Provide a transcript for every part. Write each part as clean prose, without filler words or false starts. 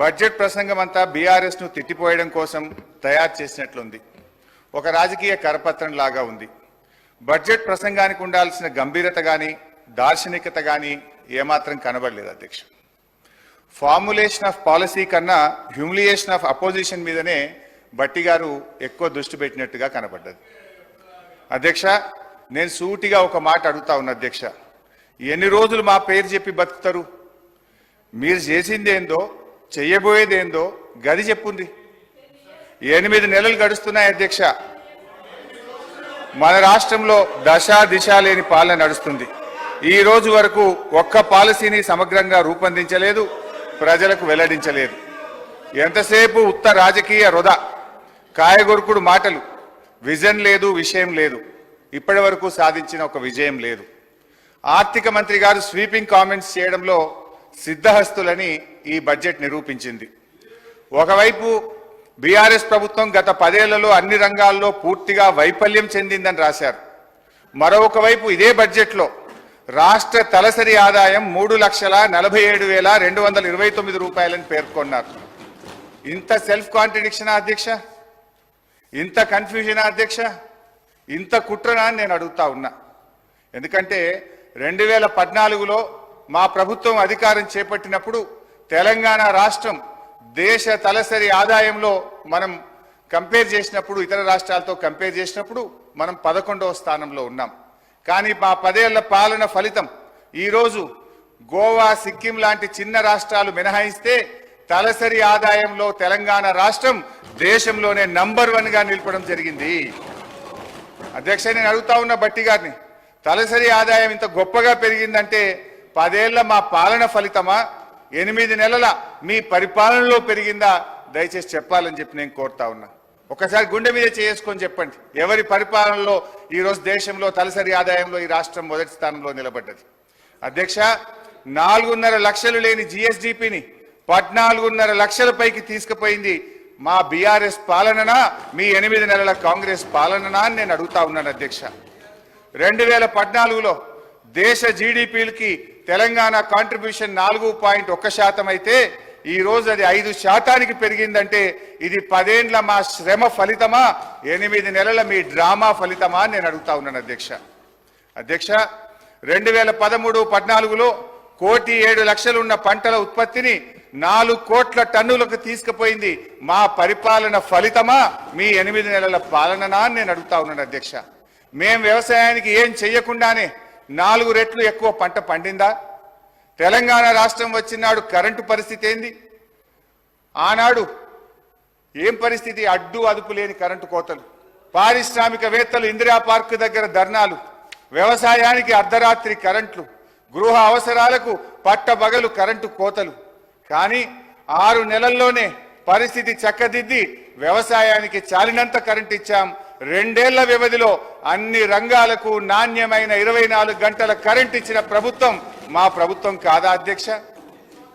Budget ప్రసంగం అంతా BRS ను తిట్టిపోయడం కోసం తయారు చేసినట్లుంది. ఒక రాజకీయ కరపత్రం లాగా ఉంది. బడ్జెట్ ప్రసంగానికి ఉండాల్సిన గంభీరత గాని దార్శనికత గాని ఏమాత్రం కనబడలేదు అధ్యక్ష. ఫార్ములేషన్ ఆఫ్ పాలసీ కన్నా హ్యూమిలియేషన్ ఆఫ్ అపోజిషన్ మీదనే భట్టి గారు ఎక్కువ దృష్టి పెట్టినట్టుగా కనబడ్డది. అధ్యక్ష, నేను సూటిగా ఒక మాట అడుగుతా ఉన్నా అధ్యక్ష, ఎన్ని రోజులు మా పేరు చెప్పి బతుకుతారు? మీరు చేసిందేందో చెయ్యబోయేదేందో గది చెప్పుంది. 8 నెలలు గడుస్తున్నాయి అధ్యక్ష. మన రాష్ట్రంలో దశ దిశ లేని పాలన నడుస్తుంది. ఈ రోజు వరకు ఒక్క పాలసీని సమగ్రంగా రూపొందించలేదు, ప్రజలకు వెల్లడించలేదు. ఎంతసేపు ఉత్త రాజకీయ వృధా, కాయగొరుకుడు మాటలు, విజన్ లేదు, విషయం లేదు. ఇప్పటి వరకు సాధించిన ఒక విజయం లేదు. ఆర్థిక మంత్రి గారు స్వీపింగ్ కామెంట్స్ చేయడంలో సిద్ధహస్తులని ఈ బడ్జెట్ నిరూపించింది. ఒకవైపు బీఆర్ఎస్ ప్రభుత్వం గత 10 ఏళ్లలో అన్ని రంగాల్లో పూర్తిగా వైఫల్యం చెందిందని రాశారు. మరొక వైపు ఇదే బడ్జెట్లో రాష్ట్ర తలసరి ఆదాయం 3,47,229 రూపాయలని పేర్కొన్నారు. ఇంత సెల్ఫ్ కాంట్రడిక్షనా అధ్యక్ష? ఇంత కన్ఫ్యూజనా అధ్యక్ష? ఇంత కుట్రనా అని నేను అడుగుతా ఉన్నా. ఎందుకంటే 2014లో మా ప్రభుత్వం అధికారం చేపట్టినప్పుడు తెలంగాణ రాష్ట్రం దేశ తలసరి ఆదాయంలో మనం కంపేర్ చేసినప్పుడు, ఇతర రాష్ట్రాలతో కంపేర్ చేసినప్పుడు మనం 11వ స్థానంలో ఉన్నాం. కానీ మా 10 ఏళ్ల పాలన ఫలితం ఈరోజు గోవా, సిక్కిం లాంటి చిన్న రాష్ట్రాలు మినహాయిస్తే తలసరి ఆదాయంలో తెలంగాణ రాష్ట్రం దేశంలోనే నంబర్ 1గా నిలపడం జరిగింది. అధ్యక్ష, నేను అడుగుతా ఉన్న భట్టి గారిని, తలసరి ఆదాయం ఇంత గొప్పగా పెరిగిందంటే 10 ఏళ్ల మా పాలన ఫలితమా, 8 నెలల మీ పరిపాలనలో పెరిగిందా? దయచేసి చెప్పాలని చెప్పి నేను కోరుతా ఉన్నా. ఒకసారి గుండె మీద చేసుకొని చెప్పండి, ఎవరి పరిపాలనలో ఈరోజు దేశంలో తలసరి ఆదాయంలో ఈ రాష్ట్రం మొదటి స్థానంలో నిలబడ్డది? అధ్యక్ష, 4.5 లక్షలు లేని జిఎస్డిపిని 14.5 లక్షల పైకి తీసుకుపోయింది మా బీఆర్ఎస్ పాలననా, మీ 8 నెలల కాంగ్రెస్ పాలననా అని నేను అడుగుతా ఉన్నాను అధ్యక్ష. 2014లో దేశ జీడిపికి తెలంగాణ కాంట్రిబ్యూషన్ 4.1% అయితే ఈ రోజు అది 5% పెరిగిందంటే ఇది 10 ఏళ్ల మా శ్రమ ఫలితమా, 8 నెలల మీ డ్రామా ఫలితమా అని నేను అడుగుతా ఉన్నాను అధ్యక్ష. అధ్యక్ష, 2013-14లో 1,07,00,000 ఉన్న పంటల ఉత్పత్తిని 4 కోట్ల టన్నులకు తీసుకుపోయింది మా పరిపాలన ఫలితమా, మీ 8 నెలల పాలననా అని నేను అడుగుతా ఉన్నాను అధ్యక్ష. మేం వ్యవసాయానికి ఏం చెయ్యకుండానే 4 రెట్లు ఎక్కువ పంట పండిందా? తెలంగాణ రాష్ట్రం వచ్చినాడు కరెంటు పరిస్థితి ఏంది? ఆనాడు ఏం పరిస్థితి? అడ్డు అదుపు లేని కరెంటు కోతలు, పారిశ్రామికవేత్తలు ఇందిరా పార్క్ దగ్గర ధర్నాలు, వ్యవసాయానికి అర్ధరాత్రి కరెంట్లు, గృహ అవసరాలకు పట్టబగలు కరెంటు కోతలు. కానీ 6 నెలల్లోనే పరిస్థితి చక్కదిద్ది వ్యవసాయానికి చాలినంత కరెంట్ ఇచ్చాం. 2 ఏళ్ల వ్యవధిలో అన్ని రంగాలకు నాణ్యమైన 24 గంటల కరెంట్ ఇచ్చిన ప్రభుత్వం మా ప్రభుత్వం కాదా అధ్యక్ష?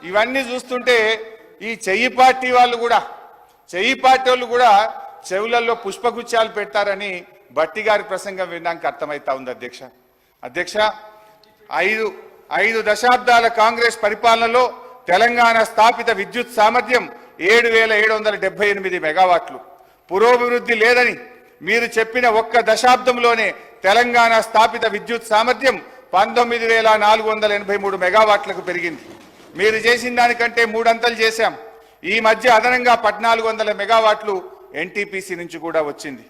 ఇవన్నీ చూస్తుంటే ఈ చెయ్యి పార్టీ వాళ్ళు కూడా చెవులలో పుష్పగుచ్చాలు పెడతారని భట్టి గారి ప్రసంగం విన్నాక అర్థమైతా ఉంది అధ్యక్ష. అధ్యక్ష, 5 దశాబ్దాల కాంగ్రెస్ పరిపాలనలో తెలంగాణ స్థాపిత విద్యుత్ సామర్థ్యం 7,778 మెగావాట్లు. పురోభివృద్ధి లేదని మీరు చెప్పిన ఒక్క దశాబ్దంలోనే తెలంగాణ స్థాపిత విద్యుత్ సామర్థ్యం 19,483 మెగావాట్లకు పెరిగింది. మీరు చేసిన దానికంటే 3 అంతలు చేశాం. ఈ మధ్య అదనంగా 1,400 మెగావాట్లు ఎన్టీపీసీ నుంచి కూడా వచ్చింది.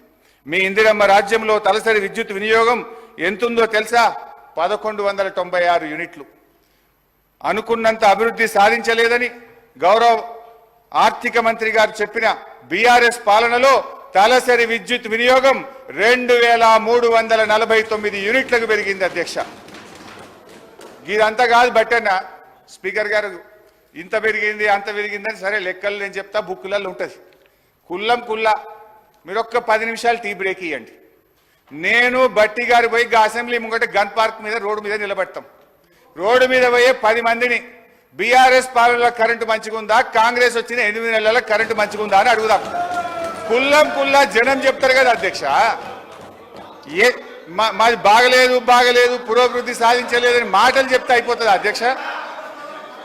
మీ ఇందిరమ్మ రాజ్యంలో తలసరి విద్యుత్ వినియోగం ఎంతుందో తెలుసా? 1,196 యూనిట్లు. అనుకున్నంత అభివృద్ధి సాధించలేదని గౌరవ ఆర్థిక మంత్రి గారు చెప్పిన బీఆర్ఎస్ పాలనలో తలసరి విద్యుత్ వినియోగం 2,349 యూనిట్లకు పెరిగింది అధ్యక్ష. ఇదంతా కాదు బట్టన్న స్పీకర్ గారు, ఇంత పెరిగింది అంత పెరిగిందని సరే లెక్కలు నేను చెప్తా, బుక్కులలో ఉంటుంది. కుల్లా మీరు ఒక్క 10 నిమిషాలు టీ బ్రేక్ ఇవ్వండి. నేను బట్టి గారు పోయి అసెంబ్లీ ముంగట గన్ పార్క్ మీద రోడ్డు మీద నిలబెడతాం. రోడ్డు మీద పోయే 10 మందిని బీఆర్ఎస్ పాలనలో కరెంటు మంచిగుందా, కాంగ్రెస్ వచ్చిన 8 నెలల కరెంటు మంచిగుందా అని అడుగుదాం. కుల్లా జనం చెప్తారు కదా అధ్యక్ష. మాది బాగలేదు పురోభివృద్ధి సాధించలేదని మాటలు చెప్తే అయిపోతుంది అధ్యక్ష.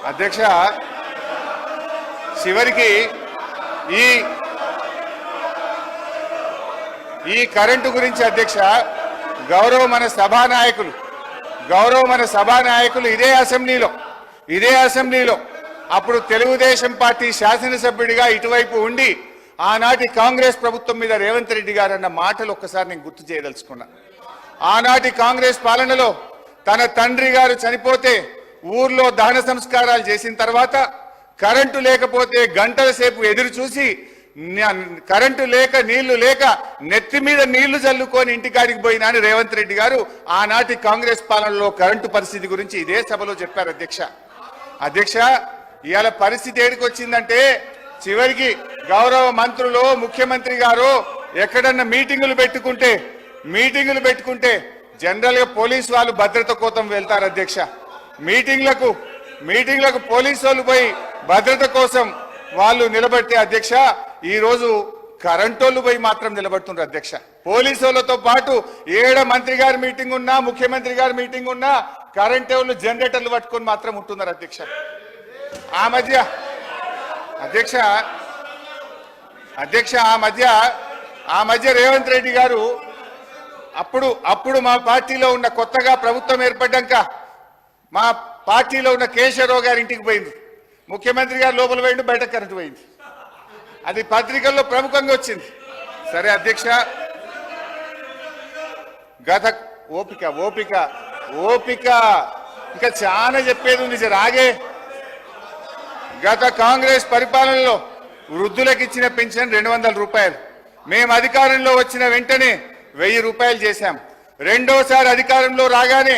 అధ్యక్ష, చివరికి ఈ కరెంటు గురించి అధ్యక్ష గౌరవ మన సభానాయకులు ఇదే అసెంబ్లీలో అప్పుడు తెలుగుదేశం పార్టీ శాసనసభ్యుడిగా ఇటువైపు ఉండి ఆనాటి కాంగ్రెస్ ప్రభుత్వం మీద రేవంత్ రెడ్డి గారు అన్న మాటలు ఒక్కసారి నేను గుర్తు చేయదలుచుకున్నా. ఆనాటి కాంగ్రెస్ పాలనలో తన తండ్రి గారు చనిపోతే ఊర్లో దహన సంస్కారాలు చేసిన తర్వాత కరెంటు లేకపోతే గంటల సేపు ఎదురు చూసి కరెంటు లేక నీళ్లు లేక నెత్తి మీద నీళ్లు చల్లుకొని ఇంటికాడికి పోయినా అని రేవంత్ రెడ్డి గారు ఆనాటి కాంగ్రెస్ పాలనలో కరెంటు పరిస్థితి గురించి ఇదే సభలో చెప్పారు అధ్యక్ష. ఇవాళ పరిస్థితి ఏడికి వచ్చిందంటే చివరికి గౌరవ మంత్రులు ముఖ్యమంత్రి గారు ఎక్కడన్నా మీటింగులు పెట్టుకుంటే జనరల్ గా పోలీసు వాళ్ళు భద్రత కోసం వెళ్తారు అధ్యక్ష. మీటింగ్లకు పోలీసు వాళ్ళు పోయి భద్రత కోసం వాళ్ళు నిలబడితే అధ్యక్ష ఈ రోజు కరెంటోళ్ళు పోయి మాత్రం నిలబడుతున్నారు అధ్యక్ష. పోలీసు వాళ్ళతో పాటు ఏడ మంత్రి గారి మీటింగ్ ఉన్నా ముఖ్యమంత్రి గారి మీటింగ్ ఉన్నా కరెంట్ వాళ్ళు జనరేటర్లు పట్టుకొని మాత్రం ఉంటున్నారు అధ్యక్ష. ఆ మధ్య రేవంత్ రెడ్డి గారు అప్పుడు మా పార్టీలో ఉన్న కొత్తగా ప్రభుత్వం ఏర్పడ్డాక మా పార్టీలో ఉన్న కేశవరావు గారి ఇంటికి పోయింది. ముఖ్యమంత్రి గారు లోపల పోయిండు, బయట కరెంటు పోయింది. అది పత్రికల్లో ప్రముఖంగా వచ్చింది. సరే అధ్యక్ష, ఓపిక ఇంకా చాలా చెప్పేది ఉంది. రాగే గత కాంగ్రెస్ పరిపాలనలో వృద్ధులకు ఇచ్చిన పెన్షన్ 200 రూపాయలు మేము అధికారంలో వచ్చిన వెంటనే 1000 రూపాయలు చేశాం. రెండోసారి అధికారంలో రాగానే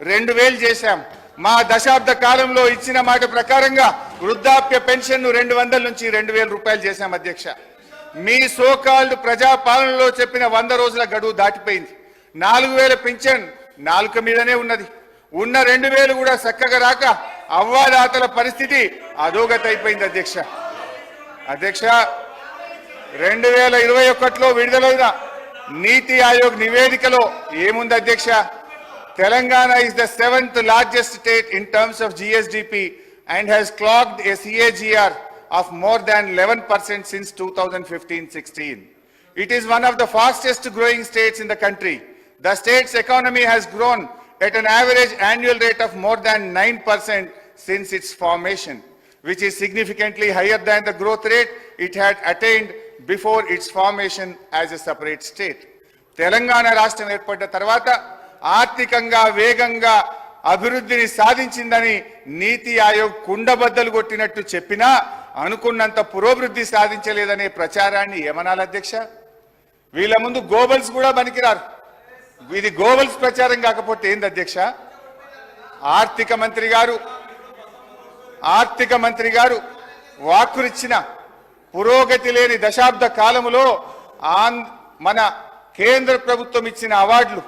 2000 చేశాం. మా దశాబ్ద కాలంలో ఇచ్చిన మాట ప్రకారంగా వృద్ధాప్య పెన్షన్ 200 నుంచి 2000 రూపాయలు చేశాం అధ్యక్ష. మీ సోకాల్డ్ ప్రజాపాలనలో చెప్పిన 100 రోజుల గడువు దాటిపోయింది. 4000 పెన్షన్ నాలుక మీదనే ఉన్నది. ఉన్న 2000 కూడా చక్కగా రాక అవ్వాదాతల పరిస్థితి అధోగతి అయిపోయింది అధ్యక్ష. 2021లో విడుదలైన నీతి ఆయోగ్ నివేదికలో ఏముంది అధ్యక్ష? Telangana is the 7th largest state in terms of GSDP and has clocked a CAGR of more than 11% since 2015-16. It is one of the fastest growing states in the country. The state's economy has grown at an average annual rate of more than 9% since its formation, which is significantly higher than the growth rate it had attained before its formation as a separate state. Telangana రాష్ట్రం ఏర్పడ్డ తర్వాత ఆర్థికంగా వేగంగా అభివృద్ధిని సాధించిందని నీతి ఆయోగ్ కుండబద్దలు కొట్టినట్టు చెప్పినా అనుకున్నంత పురోభివృద్ధి సాధించలేదనే ప్రచారాన్ని ఏమనాలి అధ్యక్ష? వీళ్ళ ముందు గోబల్స్ కూడా పనికిరారు. ఇది గోబల్స్ ప్రచారం కాకపోతే ఏంది అధ్యక్ష? ఆర్థిక మంత్రి గారు వాక్కునిచ్చిన పురోగతి లేని దశాబ్ద కాలములో మన కేంద్ర ప్రభుత్వం ఇచ్చిన అవార్డులు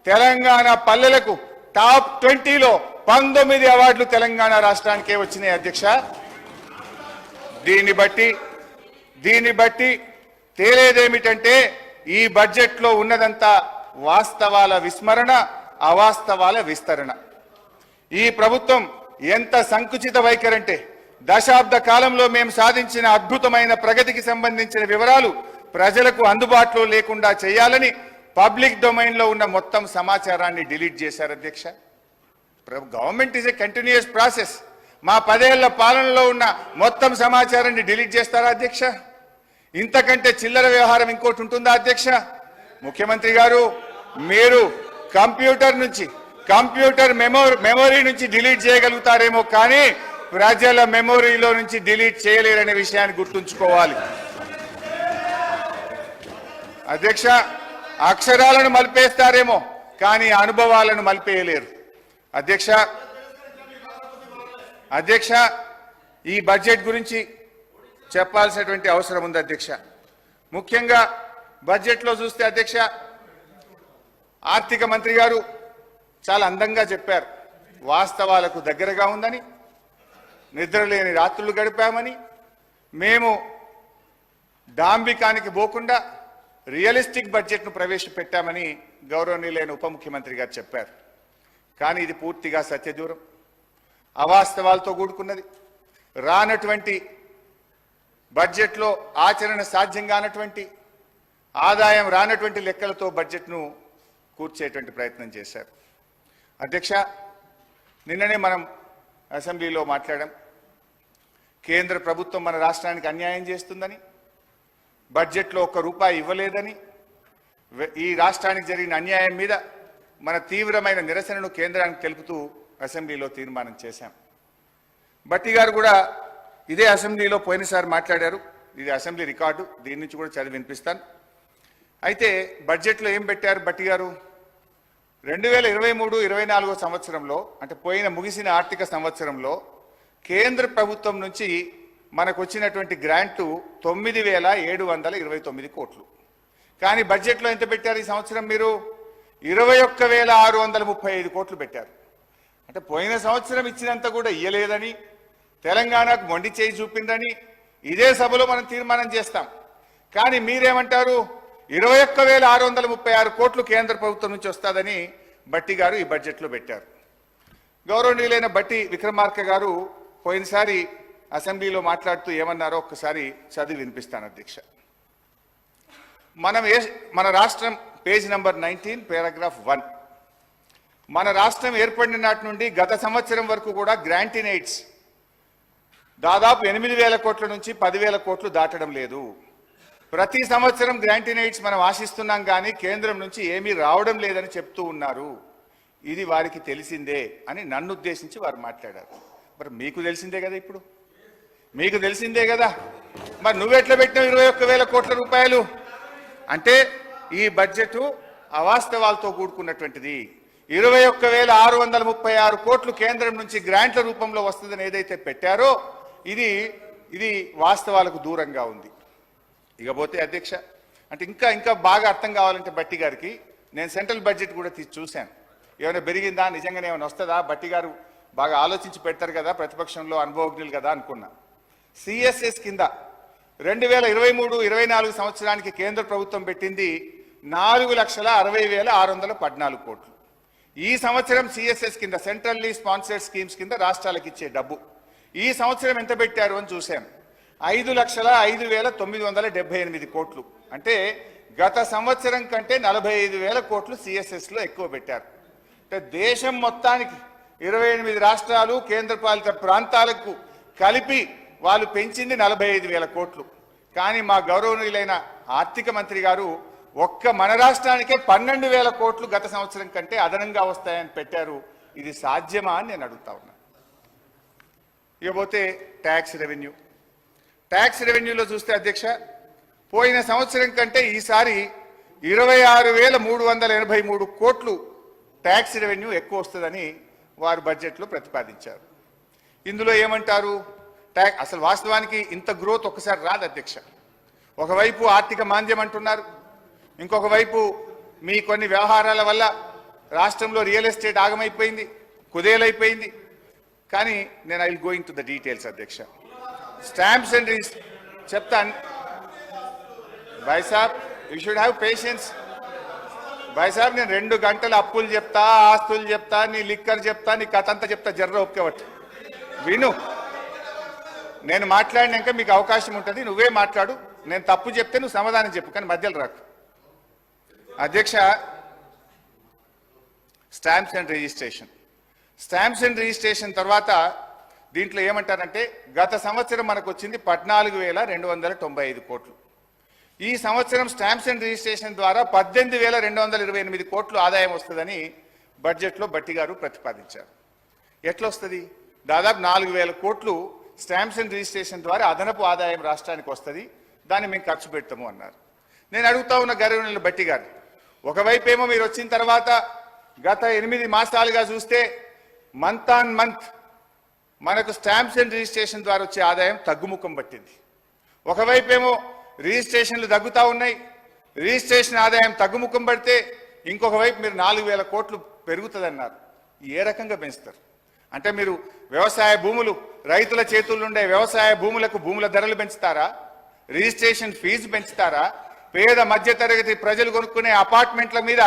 తెలంగాణ పల్లెలకు టాప్ 20లో 19 అవార్డులు తెలంగాణ రాష్ట్రానికే వచ్చినాయి అధ్యక్ష. దీన్ని బట్టి తేలేదేమిటంటే ఈ బడ్జెట్లో ఉన్నదంతా వాస్తవాల విస్మరణ, అవాస్తవాల విస్తరణ. ఈ ప్రభుత్వం ఎంత సంకుచిత వైఖరంటే దశాబ్ద కాలంలో మేము సాధించిన అద్భుతమైన ప్రగతికి సంబంధించిన వివరాలు ప్రజలకు అందుబాటులో లేకుండా చేయాలని పబ్లిక్ డొమైన్లో ఉన్న మొత్తం సమాచారాన్ని డిలీట్ చేశారు అధ్యక్ష. Government is a continuous process. మా 10 ఏళ్ల పాలనలో ఉన్న మొత్తం సమాచారాన్ని డిలీట్ చేస్తారా అధ్యక్ష? ఇంతకంటే చిల్లర వ్యవహారం ఇంకోటి ఉంటుందా అధ్యక్ష? ముఖ్యమంత్రి గారు, మీరు కంప్యూటర్ మెమొరీ నుంచి డిలీట్ చేయగలుగుతారేమో కానీ ప్రజల మెమొరీలో నుంచి డిలీట్ చేయలేరనే విషయాన్ని గుర్తుంచుకోవాలి అధ్యక్ష. అక్షరాలను మలిపేస్తారేమో కానీ అనుభవాలను మలిపేయలేరు అధ్యక్ష. ఈ బడ్జెట్ గురించి చెప్పాల్సినటువంటి అవసరం ఉంది అధ్యక్ష. ముఖ్యంగా బడ్జెట్లో చూస్తే అధ్యక్ష, ఆర్థిక మంత్రి గారు చాలా అందంగా చెప్పారు. వాస్తవాలకు దగ్గరగా ఉందని, నిద్రలేని రాత్రులు గడిపామని, మేము డాంబికానికి పోకుండా రియలిస్టిక్ బడ్జెట్ను ప్రవేశపెట్టామని గౌరవనీయులైన ఉప ముఖ్యమంత్రి గారు చెప్పారు. కానీ ఇది పూర్తిగా సత్యదూరం, అవాస్తవాలతో కూడుకున్నది. రానటువంటి బడ్జెట్లో ఆచరణ సాధ్యం కానటువంటి ఆదాయం రానటువంటి లెక్కలతో బడ్జెట్ను కూర్చేటువంటి ప్రయత్నం చేశారు. అధ్యక్ష, నిన్ననే మనం అసెంబ్లీలో మాట్లాడాం. కేంద్ర ప్రభుత్వం మన రాష్ట్రానికి అన్యాయం చేస్తుందని, బడ్జెట్లో ఒక్క రూపాయి ఇవ్వలేదని, ఈ రాష్ట్రానికి జరిగిన అన్యాయం మీద మన తీవ్రమైన నిరసనను కేంద్రానికి తెలుపుతూ అసెంబ్లీలో తీర్మానం చేశాం. భట్టి గారు కూడా ఇదే అసెంబ్లీలో పోయినసారి మాట్లాడారు. ఇది అసెంబ్లీ రికార్డు, దీని నుంచి కూడా చదివి వినిపిస్తాను. అయితే బడ్జెట్లో ఏం పెట్టారు భట్టి గారు? 2023-24 సంవత్సరంలో, అంటే ముగిసిన ఆర్థిక సంవత్సరంలో కేంద్ర ప్రభుత్వం నుంచి మనకు వచ్చినటువంటి గ్రాంటు 9,729 కోట్లు. కానీ బడ్జెట్లో ఎంత పెట్టారు ఈ సంవత్సరం? మీరు 21,635 కోట్లు పెట్టారు. అంటే పోయిన సంవత్సరం ఇచ్చినంత కూడా ఇయ్యలేదని, తెలంగాణకు మొండి చేయి చూపిందని ఇదే సభలో మనం తీర్మానం చేస్తాం. కానీ మీరేమంటారు? 21,636 కోట్లు కేంద్ర ప్రభుత్వం నుంచి వస్తుందని భట్టి గారు ఈ బడ్జెట్లో పెట్టారు. గౌరవనీయులైన భట్టి విక్రమార్క గారు పోయినసారి అసెంబ్లీలో మాట్లాడుతూ ఏమన్నారో ఒక్కసారి చదివి వినిపిస్తాను అధ్యక్ష. మన రాష్ట్రం పేజ్ నంబర్ 19 పారాగ్రాఫ్ 1. మన రాష్ట్రం ఏర్పడిన నాటి నుండి గత సంవత్సరం వరకు కూడా గ్రాంట్ ఇన్ ఎయిడ్స్ దాదాపు 8,000 కోట్ల నుంచి 10,000 కోట్లు దాటడం లేదు. ప్రతి సంవత్సరం గ్రాంట్ ఇన్ ఎయిడ్స్ మనం ఆశిస్తున్నాం కానీ కేంద్రం నుంచి ఏమీ రావడం లేదని చెప్తూ ఉన్నారు. ఇది వారికి తెలిసిందే అని నన్ను ఉద్దేశించి వారు మాట్లాడారు. మరి మీకు తెలిసిందే కదా, ఇప్పుడు మీకు తెలిసిందే కదా. మరి నువ్వెట్లా పెట్టినావు 21,000 కోట్ల రూపాయలు? అంటే ఈ బడ్జెట్ అవాస్తవాలతో కూడుకున్నటువంటిది. 21,636 కోట్లు కేంద్రం నుంచి గ్రాంట్ల రూపంలో వస్తుందని ఏదైతే పెట్టారో ఇది వాస్తవాలకు దూరంగా ఉంది. ఇకపోతే అధ్యక్ష, అంటే ఇంకా బాగా అర్థం కావాలంటే భట్టి గారికి నేను సెంట్రల్ బడ్జెట్ కూడా చూశాను. ఏమైనా పెరిగిందా, నిజంగానే ఏమైనా వస్తుందా? భట్టి గారు బాగా ఆలోచించి పెడతారు కదా, ప్రతిపక్షంలో అనుభవజ్ఞులు కదా అనుకున్నా. సిఎస్ఎస్ కింద 2023-24 సంవత్సరానికి కేంద్ర ప్రభుత్వం పెట్టింది 4,60,614 కోట్లు. ఈ సంవత్సరం సిఎస్ఎస్ కింద సెంట్రల్లీ స్పాన్సర్డ్ స్కీమ్స్ కింద రాష్ట్రాలకు ఇచ్చే డబ్బు ఈ సంవత్సరం ఎంత పెట్టారు అని చూశాను. 5,05,978 కోట్లు. అంటే గత సంవత్సరం కంటే 45,000 కోట్లు సిఎస్ఎస్లో ఎక్కువ పెట్టారు. అంటే దేశం మొత్తానికి 28 రాష్ట్రాలు కేంద్రపాలిత ప్రాంతాలకు కలిపి వాళ్ళు పెంచింది 45,000 కోట్లు. కానీ మా గౌరవనీయులైన ఆర్థిక మంత్రి గారు ఒక్క మన రాష్ట్రానికే 12,000 కోట్లు గత సంవత్సరం కంటే అదనంగా వస్తాయని పెట్టారు. ఇది సాధ్యమా అని నేను అడుగుతా ఉన్నా. ఇకపోతే ట్యాక్స్ రెవెన్యూలో చూస్తే అధ్యక్ష, పోయిన సంవత్సరం కంటే ఈసారి 26,383 కోట్లు ట్యాక్స్ రెవెన్యూ ఎక్కువ వస్తుందని వారు బడ్జెట్లో ప్రతిపాదించారు. ఇందులో ఏమంటారు? అసలు వాస్తవానికి ఇంత గ్రోత్ ఒక్కసారి రాదు అధ్యక్ష. ఒకవైపు ఆర్థిక మాంద్యం అంటున్నారు, ఇంకొక వైపు మీ కొన్ని వ్యవహారాల వల్ల రాష్ట్రంలో రియల్ ఎస్టేట్ ఆగమైపోయింది, కుదేలైపోయింది. కానీ నేను I will going to the details అధ్యక్ష. స్టాంప్స్ అండ్ చెప్తాను భాయ్ సాబ్, యూ షుడ్ హ్యావ్ పేషెన్స్. భాయ్ సాబ్, నేను 2 గంటలు అప్పులు చెప్తా, ఆస్తులు చెప్తా, నీ లిక్కర్ చెప్తా, నీ కథ అంతా చెప్తా, జర్ర ఒప్పుకోవట్టు విను. నేను మాట్లాడినాక మీకు అవకాశం ఉంటుంది, నువ్వే మాట్లాడు. నేను తప్పు చెప్తే నువ్వు సమాధానం చెప్పు, కానీ మధ్యలో రాకు. అధ్యక్ష, స్టాంప్స్ అండ్ రిజిస్ట్రేషన్ తర్వాత దీంట్లో ఏమంటారంటే గత సంవత్సరం మనకు వచ్చింది 14,295 కోట్లు. ఈ సంవత్సరం స్టాంప్స్ అండ్ రిజిస్ట్రేషన్ ద్వారా 18,228 కోట్లు ఆదాయం వస్తుందని బడ్జెట్లో భట్టి గారు ప్రతిపాదించారు. ఎట్లా వస్తుంది? దాదాపు 4,000 కోట్లు స్టాంప్స్ అండ్ రిజిస్ట్రేషన్ ద్వారా అదనపు ఆదాయం రాష్ట్రానికి వస్తుంది, దాన్ని మేము ఖర్చు పెడతాము అన్నారు. నేను అడుగుతా ఉన్న గౌరవనీయులు భట్టి గారు, ఒకవైపు ఏమో మీరు వచ్చిన తర్వాత గత 8 మాసాలుగా చూస్తే మంత్ ఆన్ మంత్ మనకు స్టాంప్స్ అండ్ రిజిస్ట్రేషన్ ద్వారా వచ్చే ఆదాయం తగ్గుముఖం పట్టింది. ఒకవైపు ఏమో రిజిస్ట్రేషన్లు తగ్గుతూ ఉన్నాయి, రిజిస్ట్రేషన్ ఆదాయం తగ్గుముఖం పడితే ఇంకొక వైపు మీరు 4,000 కోట్లు పెరుగుతుందన్నారు. ఏ రకంగా పెంచుతారు? అంటే మీరు వ్యవసాయ భూములు, రైతుల చేతుల్లో ఉండే వ్యవసాయ భూములకు భూముల ధరలు పెంచుతారా? Registration fee పెంచుతారా? పేద మధ్యతరగతి ప్రజలు కొనుక్కునే అపార్ట్మెంట్ల మీద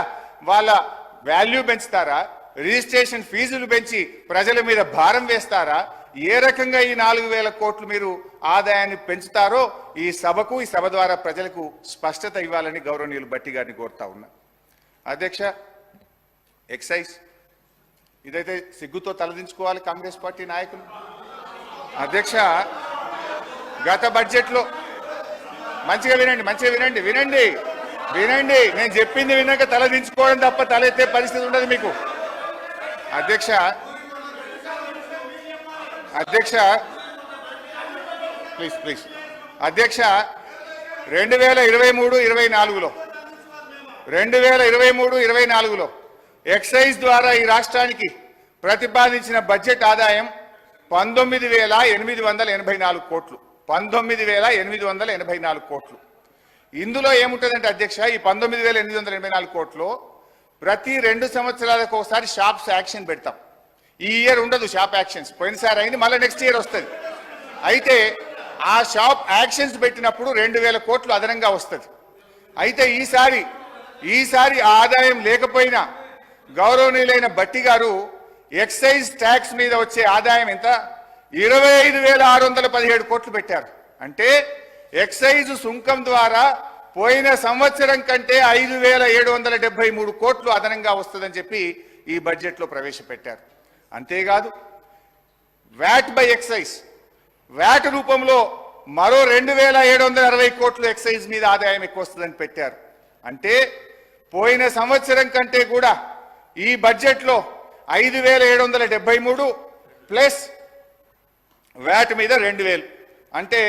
వాళ్ళ వాల్యూ పెంచుతారా? రిజిస్ట్రేషన్ ఫీజులు పెంచి ప్రజల మీద భారం వేస్తారా? ఏ రకంగా ఈ 4,000 కోట్లు మీరు ఆదాయాన్ని పెంచుతారో ఈ సభకు, ఈ సభ ద్వారా ప్రజలకు స్పష్టత ఇవ్వాలని గౌరవనీయులు భట్టి గారిని కోరుతా ఉన్నా. అధ్యక్ష, ఎక్సైజ్ ఇదైతే సిగ్గుతో తలదించుకోవాలి కాంగ్రెస్ పార్టీ నాయకులు. అధ్యక్ష, గత బడ్జెట్లో మంచిగా వినండి, నేను చెప్పింది విన్నాక తలదించుకోవడం తప్ప తలెత్తే పరిస్థితి ఉండదు మీకు. అధ్యక్ష, ప్లీజ్ అధ్యక్ష, 2023-24లో ఎక్సైజ్ ద్వారా ఈ రాష్ట్రానికి ప్రతిపాదించిన బడ్జెట్ ఆదాయం 19,884 కోట్లు. 19,884 కోట్లు. ఇందులో ఏముంటుందంటే అధ్యక్ష, ఈ 19,884 కోట్లు ప్రతి 2 సంవత్సరాలకు ఒకసారి షాప్స్ యాక్షన్ పెడతాం. ఈ ఇయర్ ఉండదు షాప్ యాక్షన్స్, పోయినసారి అయింది, మళ్ళీ నెక్స్ట్ ఇయర్ వస్తుంది. అయితే ఆ షాప్ యాక్షన్స్ పెట్టినప్పుడు 2,000 కోట్లు అదనంగా వస్తుంది. అయితే ఈసారి ఆదాయం లేకపోయినా గౌరవనీయులైన భట్టి గారు ఎక్సైజ్ ట్యాక్స్ మీద వచ్చే ఆదాయం ఎంత 25,617 కోట్లు పెట్టారు. అంటే ఎక్సైజ్ సుంకం ద్వారా పోయిన సంవత్సరం కంటే 5,773 కోట్లు అదనంగా వస్తుందని చెప్పి ఈ బడ్జెట్లో ప్రవేశపెట్టారు. అంతేకాదు వ్యాట్ బై ఎక్సైజ్, వ్యాట్ రూపంలో మరో 2,760 కోట్లు ఎక్సైజ్ మీద ఆదాయం ఎక్కువ వస్తుందని పెట్టారు. అంటే పోయిన సంవత్సరం కంటే కూడా ఈ బడ్జెట్లో 5,773 ప్లస్ వ్యాట్ మీద 2,000 అంటే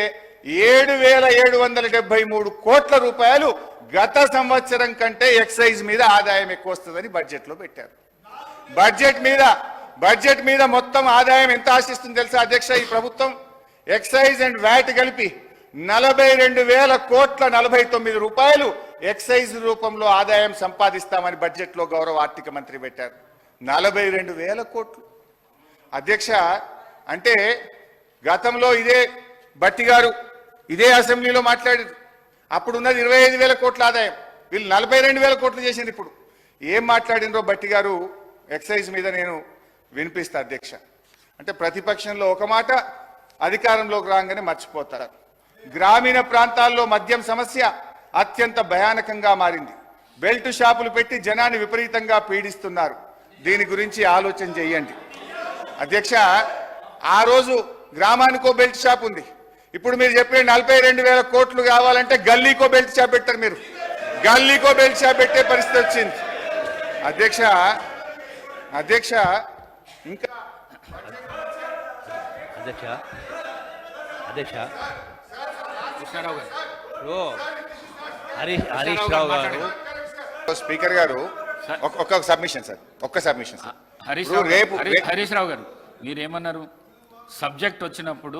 7,773 కోట్ల రూపాయలు గత సంవత్సరం కంటే ఎక్సైజ్ మీద ఆదాయం ఎక్కువ వస్తుందని బడ్జెట్లో పెట్టారు. బడ్జెట్ మీద మొత్తం ఆదాయం ఎంత ఆశిస్తుంది తెలుసా అధ్యక్ష? ఈ ప్రభుత్వం ఎక్సైజ్ అండ్ వ్యాట్ కలిపి 42,049 రూపాయలు ఎక్సైజ్ రూపంలో ఆదాయం సంపాదిస్తామని బడ్జెట్లో గౌరవ ఆర్థిక మంత్రి పెట్టారు. 42,000 కోట్లు. అధ్యక్ష, అంటే గతంలో ఇదే భట్టి గారు ఇదే అసెంబ్లీలో మాట్లాడారు. అప్పుడున్నది 25,000 కోట్ల ఆదాయం, వీళ్ళు 42,000 కోట్లు చేసింది. ఇప్పుడు ఏం మాట్లాడినరో భట్టి గారు ఎక్సైజ్ మీద నేను వినిపిస్తా అధ్యక్ష. అంటే ప్రతిపక్షంలో ఒక మాట, అధికారంలోకి రాగానే మర్చిపోతారు. గ్రామీణ ప్రాంతాల్లో మద్యం సమస్య అత్యంత భయానకంగా మారింది. బెల్ట్ షాపులు పెట్టి జనాన్ని విపరీతంగా పీడిస్తున్నారు. దీని గురించి ఆలోచన చేయండి అధ్యక్ష. ఆ రోజు గ్రామానికో బెల్ట్ షాప్ ఉంది. ఇప్పుడు మీరు చెప్పే 42,000 కోట్లు కావాలంటే గల్లీకో బెల్ట్ షాప్ పెట్టారు. మీరు గల్లీకో బెల్ట్ షాప్ పెట్టే పరిస్థితి వచ్చింది అధ్యక్ష. ఇంకా హరీష్ రావు గారు, స్పీకర్ గారు ఒక్క సబ్మిషన్ సార్. హరీష్ రావు గారు, మీరేమన్నారు? సబ్జెక్ట్ వచ్చినప్పుడు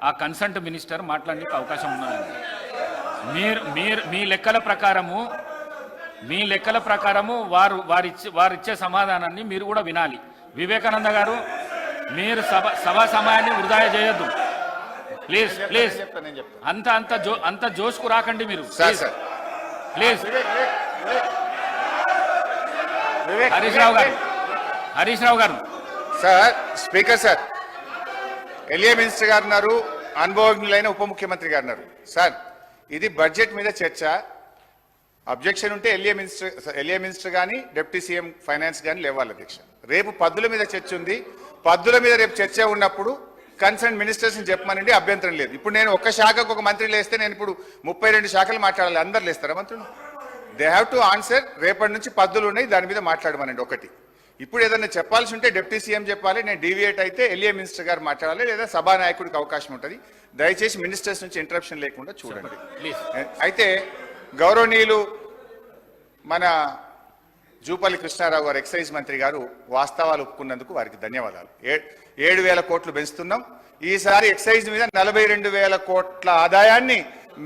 ఆ కన్సర్ట్ మినిస్టర్ మాట్లాడడానికి అవకాశం ఉన్నదండి. మీ లెక్కల ప్రకారము వారిచ్చే సమాధానాన్ని మీరు కూడా వినాలి. వివేకానంద గారు, మీరు సభా సమయాన్ని వృధా చేయొద్దు ప్లీజ్. అంత జోష్కు రాకండి మీరు ప్లీజ్. హరీష్ రావు గారు sir. Speaker sir, LA minister గారు ఉన్నారు, అనుభవజ్ఞులైన ఉప ముఖ్యమంత్రి గారు ఉన్నారు. సార్, ఇది బడ్జెట్ మీద చర్చ. అబ్జెక్షన్ ఉంటే ఎల్ఏ మినిస్టర్ కానీ డిప్యూటీ సీఎం ఫైనాన్స్ కానీ లేవాలి అధ్యక్ష. రేపు పద్దుల మీద చర్చ ఉంది. పద్దుల మీద రేపు చర్చ ఉన్నప్పుడు కన్సర్న్ మినిస్టర్స్ని చెప్పమనండి, అభ్యంతరం లేదు. ఇప్పుడు నేను ఒక్క శాఖకు ఒక మంత్రి లేస్తే నేను ఇప్పుడు 32 శాఖలు మాట్లాడాలి. అందరు లేస్తారా మంత్రులు? They have to answer. రేపటి నుంచి పద్దులు ఉన్నాయి, దాని మీద మాట్లాడమనండి ఒకటి. ఇప్పుడు ఏదైనా చెప్పాల్సి ఉంటే డిప్యూటీ సీఎం చెప్పాలి, నేను డీవియేట్ అయితే ఎల్ఏ మినిస్టర్ గారు మాట్లాడాలి, లేదా సభానాయకుడికి అవకాశం ఉంటుంది. దయచేసి మినిస్టర్స్ నుంచి ఇంటరప్షన్ లేకుండా చూడండి. అయితే గౌరవనీయులు మన జూపల్లి కృష్ణారావు గారు ఎక్సైజ్ మంత్రి గారు వాస్తవాలు ఒప్పుకున్నందుకు వారికి ధన్యవాదాలు. 7,000 కోట్లు పెంచుతున్నాం. ఈసారి ఎక్సైజ్ మీద 42,000 కోట్ల ఆదాయాన్ని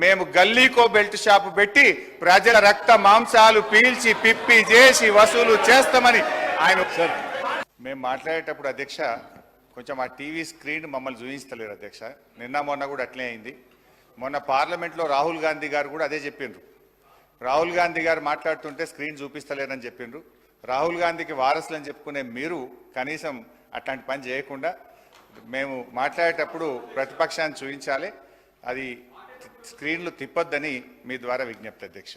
మేము గల్లీకో బెల్ట్ షాపు పెట్టి ప్రజల రక్త మాంసాలు పీల్చి పిప్పి చేసి వసూలు చేస్తామని ఆయన మేము మాట్లాడేటప్పుడు అధ్యక్ష కొంచెం ఆ టీవీ స్క్రీన్ మమ్మల్ని చూపిస్తలేరు అధ్యక్ష. నిన్న మొన్న కూడా అట్లే అయింది. మొన్న పార్లమెంట్లో రాహుల్ గాంధీ గారు కూడా అదే చెప్పిండ్రు. రాహుల్ గాంధీ గారు మాట్లాడుతుంటే స్క్రీన్ చూపిస్తలేరని చెప్పిండ్రు. రాహుల్ గాంధీకి వారసులని చెప్పుకునే మీరు కనీసం అట్లాంటి పని చేయకుండా మేము మాట్లాడేటప్పుడు ప్రతిపక్షాన్ని చూపించాలి, అది స్క్రీన్లు తిప్పొద్దని మీ ద్వారా విజ్ఞప్తి అధ్యక్ష.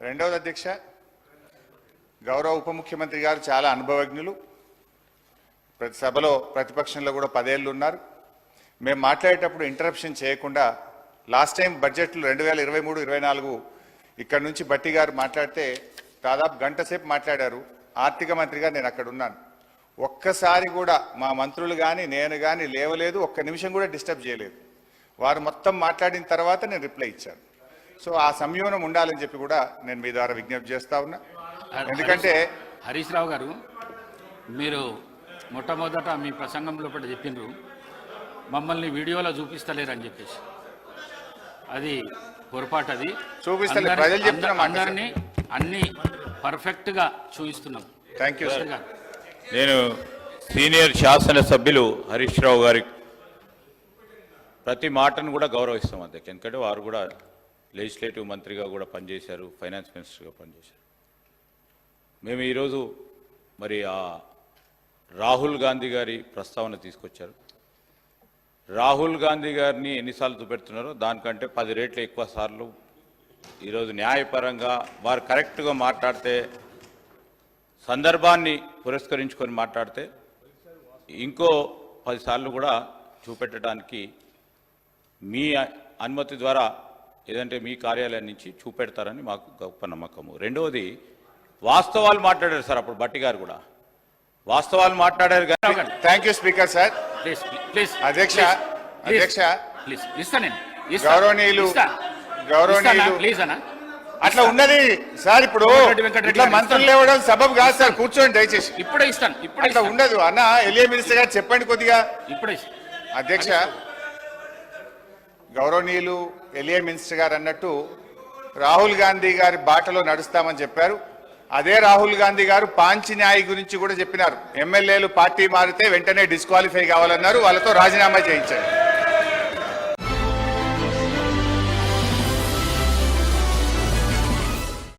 రెండవది అధ్యక్ష, గౌరవ ఉప ముఖ్యమంత్రి గారు చాలా అనుభవజ్ఞులు, ప్రతి సభలో ప్రతిపక్షంలో కూడా 10 ఏళ్ళు ఉన్నారు. మేము మాట్లాడేటప్పుడు ఇంటరప్షన్ చేయకుండా లాస్ట్ టైం బడ్జెట్లు 2023-24 ఇక్కడ నుంచి బట్టి గారు మాట్లాడితే దాదాపు గంట సేపు మాట్లాడారు. ఆర్థిక మంత్రిగా నేను అక్కడ ఉన్నాను. ఒక్కసారి కూడా మా మంత్రులు కానీ నేను కానీ లేవలేదు, ఒక్క నిమిషం కూడా డిస్టర్బ్ చేయలేదు. వారు మొత్తం మాట్లాడిన తర్వాత నేను రిప్లై ఇచ్చాను. సో ఆ సంయమనం ఉండాలని చెప్పి కూడా నేను మీ ద్వారా విజ్ఞప్తి చేస్తా ఉన్నా. ఎందుకంటే హరీష్ రావు గారు, మీరు మొట్టమొదట మీ ప్రసంగంలో చెప్పిండ్రు మమ్మల్ని వీడియోలో చూపిస్తలేరని చెప్పేసి. అది పొరపాటు. అది చూపిస్తలే, ప్రజలు చెప్తున్న మాట. అందరినీ అన్ని పర్ఫెక్ట్ గా చూపిస్తున్నాం. Thank you sir. నేను సీనియర్ శాసనసభ్యులు హరీష్ రావు గారి ప్రతి మాటను కూడా గౌరవిస్తాం అధ్యక్ష. ఎందుకంటే వారు కూడా లెజిస్లేటివ్ మంత్రిగా కూడా పనిచేశారు, ఫైనాన్స్ మినిస్టర్గా పనిచేశారు. మేము ఈరోజు మరి ఆ రాహుల్ గాంధీ గారి ప్రస్తావన తీసుకొచ్చారు. రాహుల్ గాంధీ గారిని ఎన్నిసార్లు చూపెడుతున్నారో దానికంటే 10 రెట్లు ఎక్కువ సార్లు ఈరోజు న్యాయపరంగా వారు కరెక్ట్గా మాట్లాడితే, సందర్భాన్ని పురస్కరించుకొని మాట్లాడితే ఇంకో 10 సార్లు కూడా చూపెట్టడానికి మీ అనుమతి ద్వారా ఏదంటే మీ కార్యాలయం నుంచి చూపెడతారని మాకు గొప్ప నమ్మకము. రెండవది, వాస్తవాలు మాట్లాడారు సార్. అప్పుడు బట్టి గారు కూడా వాస్తవాలు మాట్లాడారు. Thank you speaker sir. Please please అధ్యక్ష, అధ్యక్ష ప్లీజ్ ఇస్తాను నేను. గౌరవనీయులు ప్లీజ్ అన్న, అట్లా ఉన్నది సార్. ఇప్పుడు ఇట్లా మంత్రులు లేవడం సబబు కాదు సార్. కూర్చోండి దయచేసి. ఇప్పుడే ఇస్తాను. ఇప్పుడే అట్లా ఉండదు అన్న. ఎలియా మినిస్టర్ గారు చెప్పండి కొద్దిగా. ఇప్పుడే అధ్యక్ష, గౌరవనీయులు ఎలియా మినిస్టర్ గారు అన్నట్టు రాహుల్ గాంధీ గారి బాటలో నడుస్తామని చెప్పారు. అదే రాహుల్ గాంధీ గారు పాంచి న్యాయ్ గురించి కూడా చెప్పినారు. ఎమ్మెల్యేలు పార్టీ మారితే వెంటనే డిస్క్వాలిఫై కావాలన్నారు, వాళ్ళతో రాజీనామా చేయించారు.